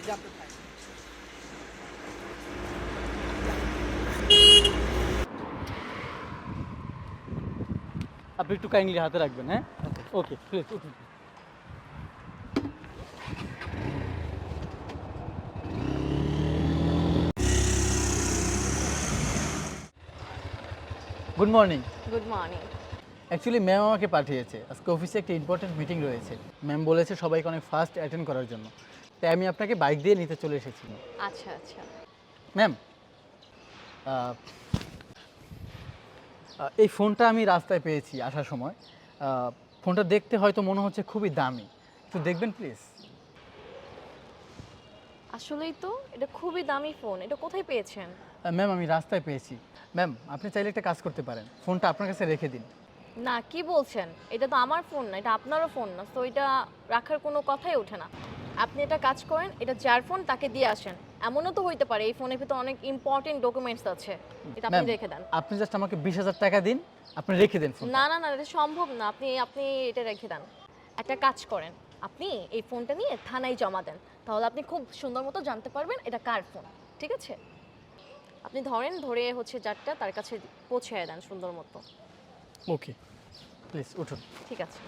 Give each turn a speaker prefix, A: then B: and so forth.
A: Drop the file.
B: আপনি একটু kindly হাতে রাখবেন, হ্যাঁ? ওকে, প্লিজ উঠুন। Good morning.
A: Good morning.
B: Actually ma'am আমাকে পাঠিয়েছে, আজকে অফিসে একটা ইম্পর্টেন্ট মিটিং রয়েছে। ম্যাম বলেছে সবাইকে অনেক ফাস্ট অ্যাটেন্ড করার জন্য, তাই আমি আপনাকে বাইক দিয়ে নিতে চলে এসেছি।
A: আচ্ছা আচ্ছা।
B: ম্যাম, এই ফোনটা আমি রাস্তায় পেয়েছি আসার সময়। ফোনটা দেখতে হয়তো মনে হচ্ছে খুবই দামি, একটু দেখবেন প্লিজ।
A: আসলেই তো এটা খুবই দামি ফোন। এটা কোথায় পেয়েছেন?
B: ম্যাম, আমি রাস্তায় পেয়েছি। ম্যাম, আপনি চাইলে একটা কাজ করতে পারেন, ফোনটা আপনার কাছে রেখে দিন।
A: না, কি বলছেন? এটা তো আমার ফোন না, এটা আপনারও ফোন না। তো এটা রাখার কোনো কথাই ওঠে না। আপনি একটা কাজ করেন, এটা যার ফোন তাকে দিয়ে আসেন। এমনও তো হইতে পারে এই ফোনের ভিতর অনেক ইম্পর্টেন্ট ডকুমেন্টস আছে। এটা আপনি
B: ম্যাম,
A: রেখে দেন।
B: আপনি জাস্ট আমাকে 20,000 টাকা দিন, আপনি রেখে দেন ফোনটা।
A: না না না, এটা সম্ভব না। আপনি এটা রেখে দেন। একটা কাজ করেন, আপনি এই ফোনটা নিয়ে থানায় জমা দেন। তাহলে আপনি খুব সুন্দর মতো জানতে পারবেন এটা কার ফোন। ঠিক আছে? আপনি ধরেন, ধরে হচ্ছে যারটা তার কাছে পৌঁছে দেন সুন্দর মতো।
B: ওকে, প্লিজ উঠুন।
A: ঠিক আছে।